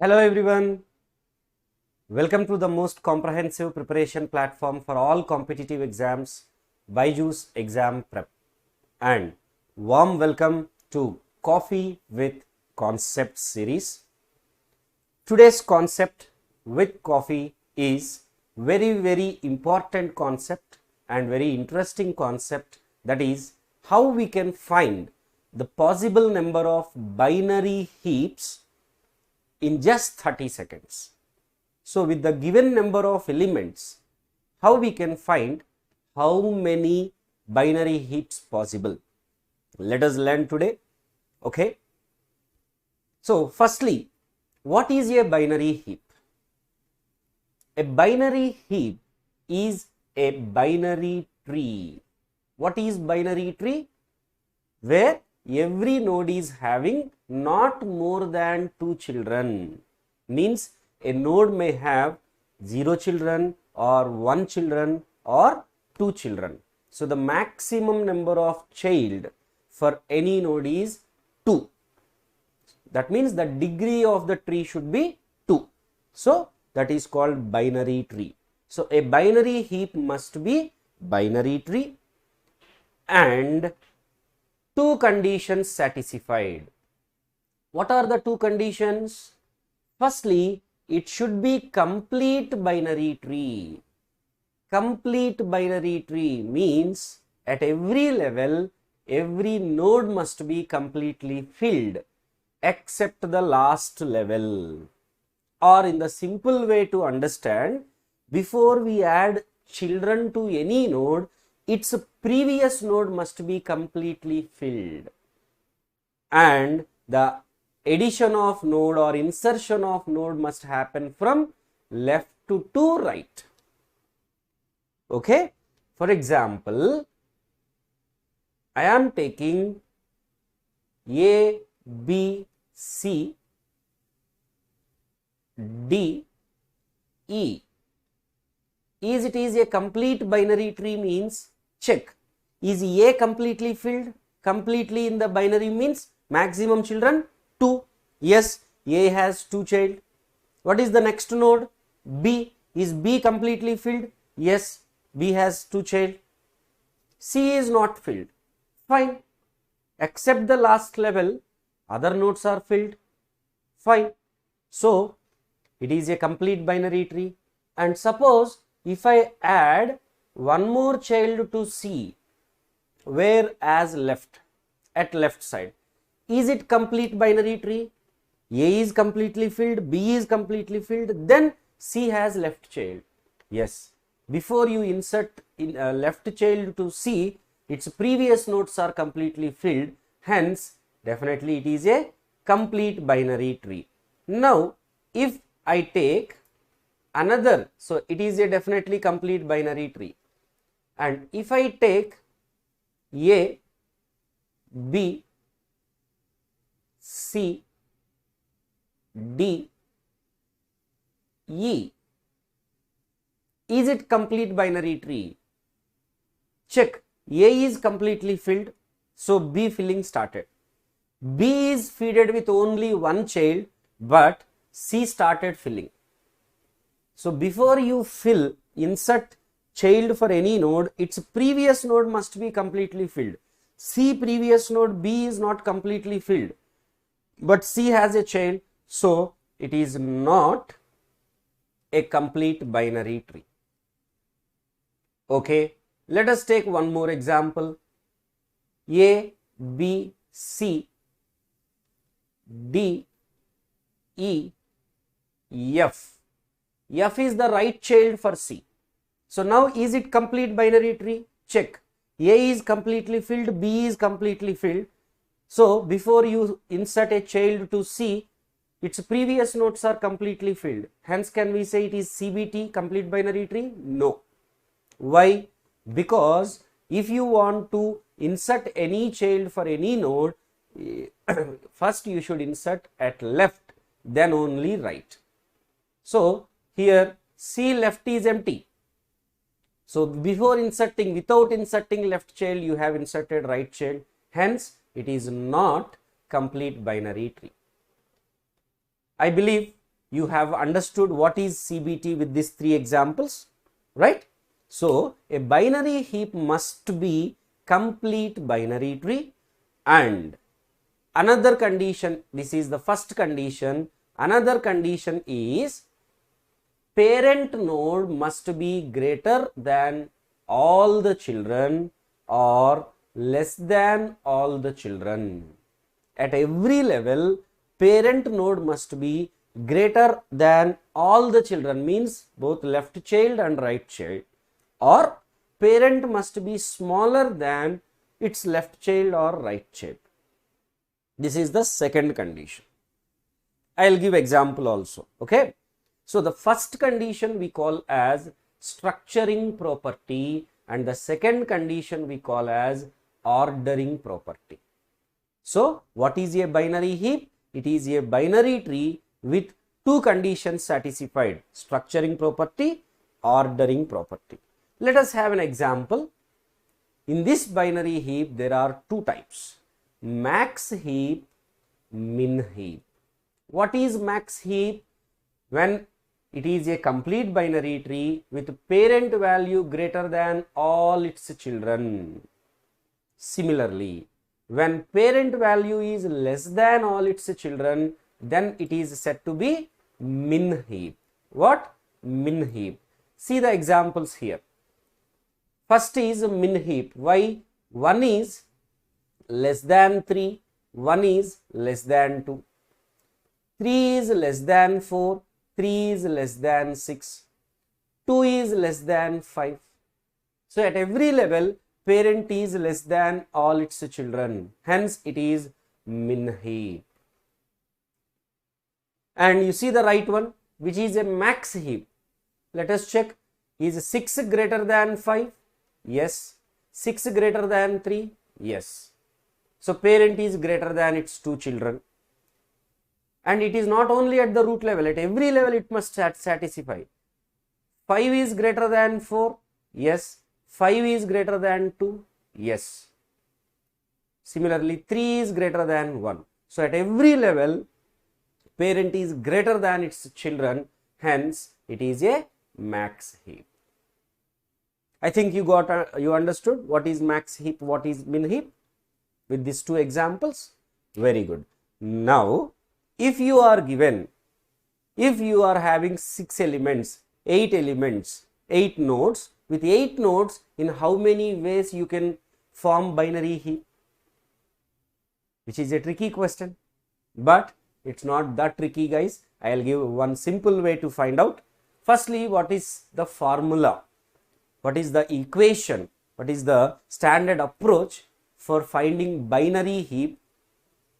Hello everyone, welcome to the most comprehensive preparation platform for all competitive exams, BYJU'S Exam Prep, and warm welcome to Coffee with Concept series. Today's concept with coffee is very important concept and very interesting concept, that is how we can find the possible number of binary heaps in just 30 seconds. So with the given number of elements, how we can find how many binary heaps possible? Let us learn today. Okay. So firstly, what is a binary heap? A binary heap is a binary tree. What is binary tree? Where every node is having not more than 2 children. Means a node may have 0 children or 1 children or 2 children. So the maximum number of child for any node is 2. That means the degree of the tree should be 2. So that is called binary tree. So a binary heap must be binary tree and 2 conditions satisfied. What are the 2 conditions? Firstly, it should be complete binary tree. Complete binary tree means at every level, every node must be completely filled except the last level. Or in the simple way to understand, before we add children to any node, its previous node must be completely filled, and the addition of node or insertion of node must happen from left to right. Okay. For example, I am taking A, B, C, D, E. Is it a complete binary tree? Means check. Is A completely filled? Completely in the binary means maximum children 2. Yes, A has 2 child. What is the next node? B. Is B completely filled? Yes, B has 2 child. C is not filled. Fine. Except the last level, other nodes are filled. Fine. So it is a complete binary tree. And suppose if I add one more child to C, where as left, at left side, is it complete binary tree? A is completely filled, B is completely filled, then C has left child. Yes, before you insert in left child to C, its previous nodes are completely filled, hence definitely it is a complete binary tree. Now if I take another, so it is a definitely complete binary tree, and if I take A, B, C, D, E, is it complete binary tree? Check. A is completely filled, so B filling started. B is fed with only one child, but C started filling. So before you fill, insert child for any node, its previous node must be completely filled. C previous node B is not completely filled, but C has a child, so it is not a complete binary tree. Okay, let us take one more example. A, B, C, D, E, F. F is the right child for C. So now is it complete binary tree? Check. A is completely filled, B is completely filled. So before you insert a child to C, its previous nodes are completely filled. Hence can we say it is CBT, complete binary tree? No. Why? Because if you want to insert any child for any node, first you should insert at left, then only right. So here C left is empty. So before inserting, without inserting left child, you have inserted right child. Hence it is not complete binary tree. I believe you have understood what is CBT with these three examples, right? So a binary heap must be complete binary tree, and another condition, this is the first condition, another condition is parent node must be greater than all the children or less than all the children. At every level, parent node must be greater than all the children, means both left child and right child, or parent must be smaller than its left child or right child. This is the second condition. I will give example also. Okay. So the first condition we call as structuring property, and the second condition we call as ordering property. So what is a binary heap? It is a binary tree with two conditions satisfied: structuring property, ordering property. Let us have an example. In this binary heap, there are two types: max heap, min heap. What is max heap? When it is a complete binary tree with parent value greater than all its children. Similarly, when parent value is less than all its children, then it is said to be min heap. What? Min heap. See the examples here. First is min heap. Why? 1 is less than 3, 1 is less than 2, 3 is less than 4, 3 is less than 6, 2 is less than 5. So at every level, parent is less than all its children. Hence, it is min heap. And you see the right one, which is a max heap. Let us check. Is 6 greater than 5? Yes. 6 greater than 3? Yes. So parent is greater than its two children. And it is not only at the root level, at every level it must satisfy. 5 is greater than 4? Yes. 5 is greater than 2? Yes. Similarly, 3 is greater than 1. So at every level, parent is greater than its children. Hence, it is a max heap. I think you understood what is max heap, what is min heap with these two examples. Very good. Now, if you are having 6 elements, 8 elements, 8 nodes, with 8 nodes, in how many ways you can form binary heap? Which is a tricky question, but it's not that tricky, guys. I'll give one simple way to find out. Firstly, what is the formula? What is the equation? What is the standard approach for finding binary heap?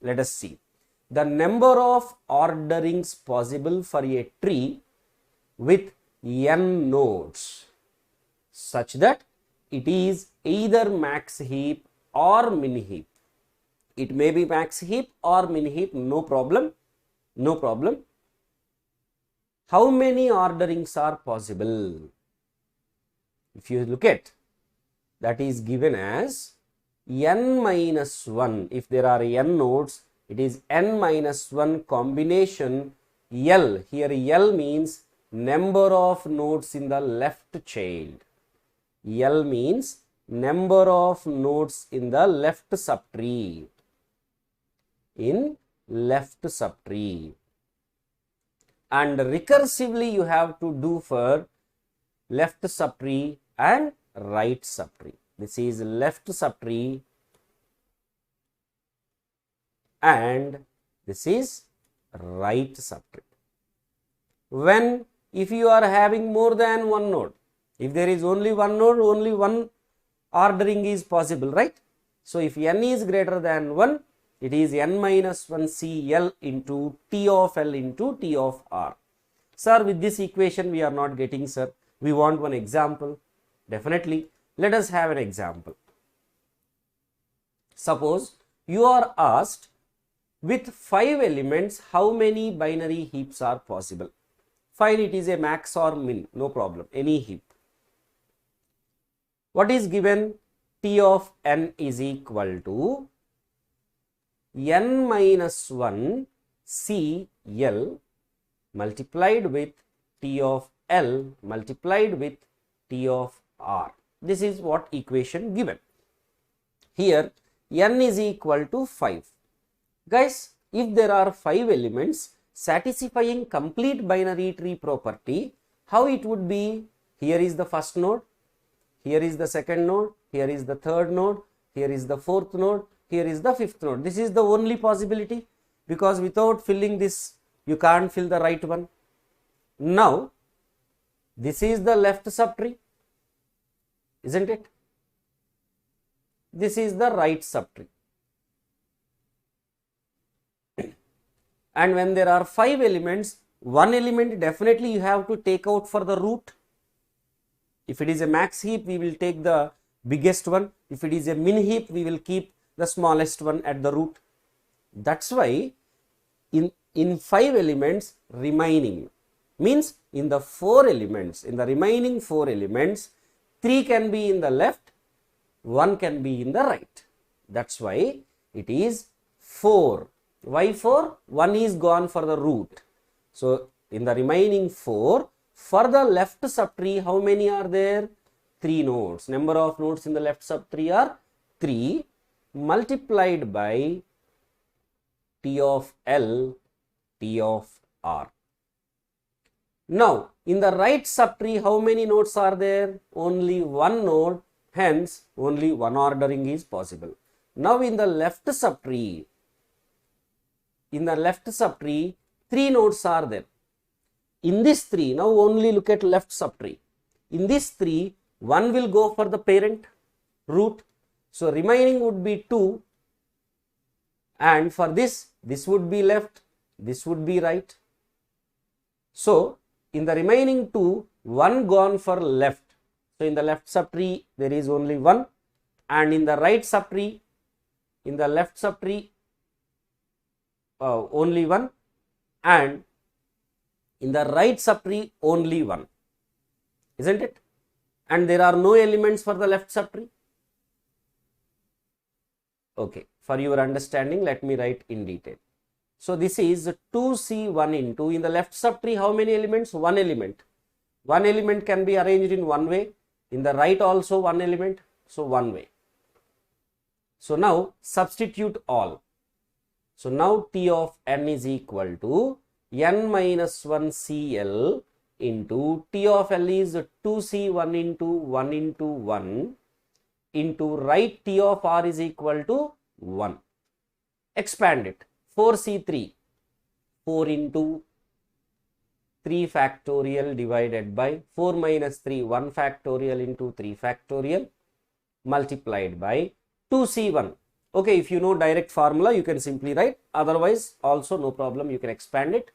Let us see. The number of orderings possible for a tree with n nodes such that it is either max heap or min heap. It may be max heap or min heap, no problem. No problem. How many orderings are possible? If you look at, that is given as n minus 1. If there are n nodes, it is n minus 1 combination L. Here L means number of nodes in the left child. L means number of nodes in the left subtree. In left subtree. And recursively you have to do for left subtree and right subtree. This is left subtree and this is right subtree. When if you are having more than one node, if there is only one node, only one ordering is possible, right? So if n is greater than 1, it is n minus 1 CL into T of L into T of R. Sir, with this equation we are not getting, sir. We want one example. Definitely. Let us have an example. Suppose you are asked with 5 elements how many binary heaps are possible. Fine, it is a max or min, no problem, any heap. What is given? T of n is equal to n minus 1 CL multiplied with T of L multiplied with T of R. This is what equation given. Here n is equal to 5. Guys, if there are 5 elements satisfying complete binary tree property, how it would be? Here is the first node, here is the second node, here is the third node, here is the fourth node, here is the fifth node. This is the only possibility, because without filling this you can't fill the right one. Now this is the left subtree, isn't it? This is the right subtree. And when there are 5 elements, one element definitely you have to take out for the root. If it is a max heap, we will take the biggest one. If it is a min heap, we will keep the smallest one at the root. That's why in 5 elements remaining, means in the 4 elements, in the remaining 4 elements, 3 can be in the left, 1 can be in the right. That's why it is 4. Why 4? 1 is gone for the root. So in the remaining 4, for the left subtree, how many are there? 3 nodes. Number of nodes in the left subtree are 3 multiplied by T of L, T of R. Now in the right subtree, how many nodes are there? Only 1 node, hence only one ordering is possible. Now in the left subtree, 3 nodes are there. In this 3, now only look at left subtree. In this 3, 1 will go for the parent root. So remaining would be 2, and for this would be left, this would be right. So in the remaining 2, 1 gone for left. So in the left subtree there is only 1, and in the right subtree, in the left subtree only 1, and in the right subtree only 1, isn't it? And there are no elements for the left subtree. Okay, for your understanding, let me write in detail. So this is 2C1 into, in the left subtree, how many elements? 1 element. 1 element can be arranged in one way. In the right also 1 element. So one way. So now substitute all. So now T of n is equal to n minus 1 CL into T of L is 2C1 into 1 into 1 into right T of R is equal to 1. Expand it. 4C3, 4 into 3 factorial divided by 4 minus 3, 1 factorial into 3 factorial multiplied by 2C1. Okay, if you know direct formula, you can simply write. Otherwise, also no problem, you can expand it.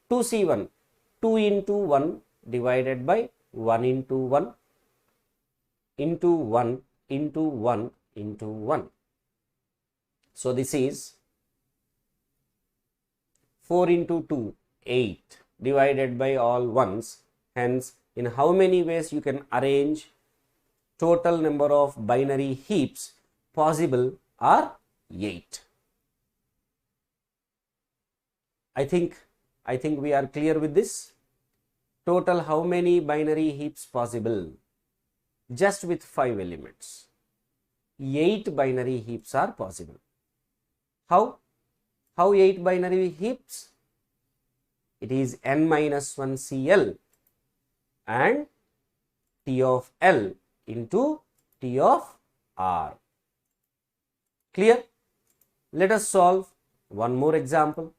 2C1, 2 into 1 divided by 1 into 1 into 1 into 1 into 1. So this is 4 into 2, 8 divided by all ones. Hence, in how many ways you can arrange total number of binary heaps possible are 8. I think we are clear with this. Total how many binary heaps possible? Just with 5 elements. 8 binary heaps are possible. How 8 binary heaps? It is n minus 1 CL and T of L into T of R. Clear? Let us solve one more example.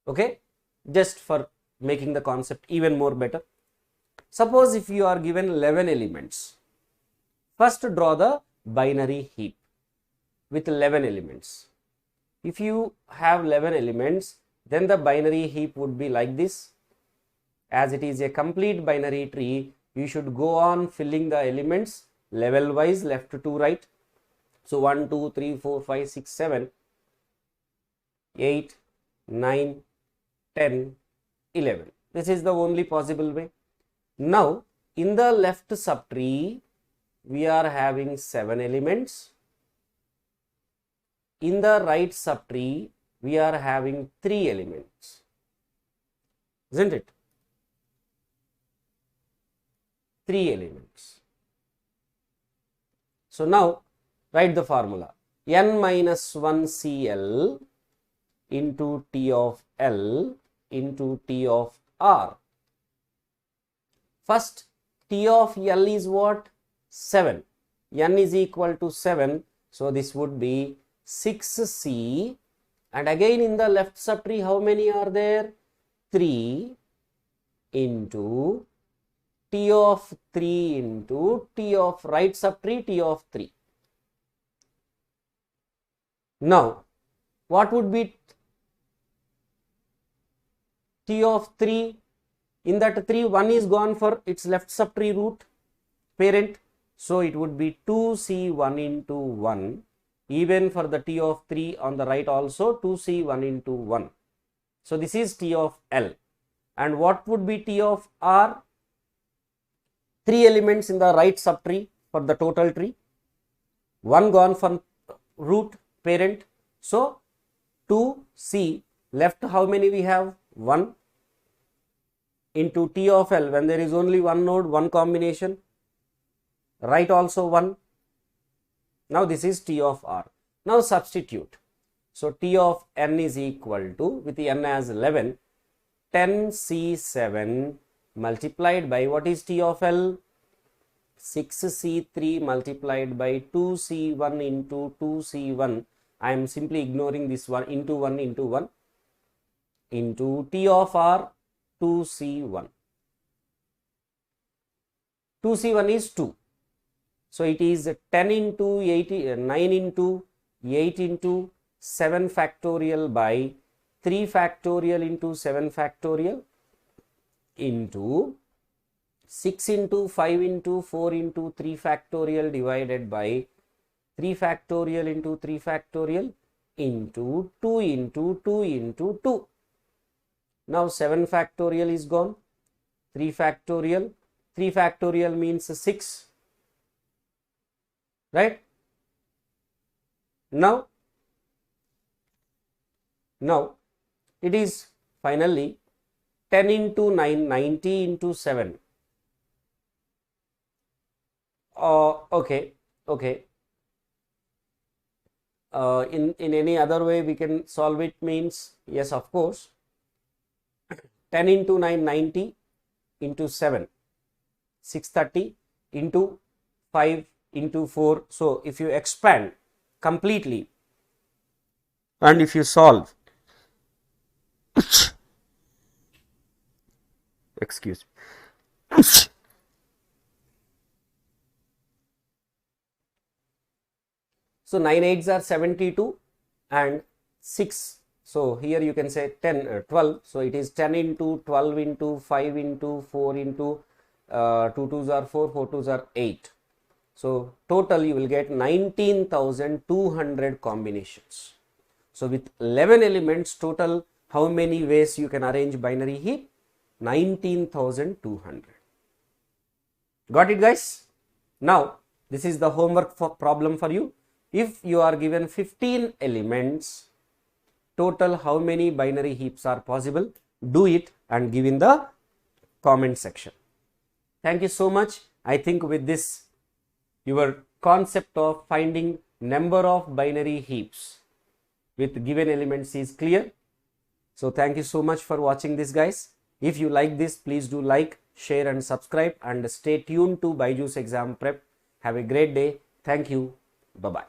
Okay, just for making the concept even more better. Suppose if you are given 11 elements, first draw the binary heap with 11 elements. If you have 11 elements, then the binary heap would be like this. As it is a complete binary tree, you should go on filling the elements level wise, left to right. So 1, 2, 3, 4, 5, 6, 7, 8, 9, 10, 11. This is the only possible way. Now in the left subtree, we are having 7 elements. In the right subtree, we are having 3 elements. isn't it? 3 elements. So now write the formula. N minus 1 Cl into T of L into T of R. First, T of L is what? 7. N is equal to 7. So this would be 6C. And again in the left subtree, how many are there? 3 into T of 3 into T of right subtree T of 3. Now, what would be T of 3? In that 3, 1 is gone for its left subtree root parent. So it would be 2C1 into 1. Even for the T of 3 on the right also 2C1 into 1. So this is T of L. And what would be T of R? 3 elements in the right subtree for the total tree. 1 gone from root parent. So 2C left, how many we have? 1 into T of L, when there is only one node, one combination. Right also 1. Now this is T of R. Now substitute. So T of N is equal to, with the N as 11, 10C7 multiplied by, what is T of L? 6C3 multiplied by 2C1 into 2C1. I am simply ignoring this one, into 1 into 1 into T of R 2C1. 2C1 is 2. So it is 10 into 8, 9 into 8 into 7 factorial by 3 factorial into 7 factorial into 6 into 5 into 4 into 3 factorial divided by 3 factorial into 3 factorial into 2 into 2 into 2. Now 7 factorial is gone, 3 factorial means 6, right? Now it is finally 10 into 9, 90 into 7. Okay. In any other way we can solve it, means, yes, of course. 10 into 9, 90 into 7, 630 into 5 into 4. So if you expand completely and if you solve, excuse me, so 9 8s are 72 and 6. So here you can say 10, 12. So it is 10 into 12 into 5 into 4 into 2 2s are 4, 4 2s are 8. So total you will get 19,200 combinations. So with 11 elements total, how many ways you can arrange binary heap? 19,200. Got it, guys? Now this is the homework problem for you. If you are given 15 elements total, how many binary heaps are possible? Do it and give in the comment section. Thank you so much. I think with this, your concept of finding number of binary heaps with given elements is clear. So thank you so much for watching this, guys. If you like this, please do like, share and subscribe, and stay tuned to BYJU'S Exam Prep. Have a great day. Thank you. Bye-bye.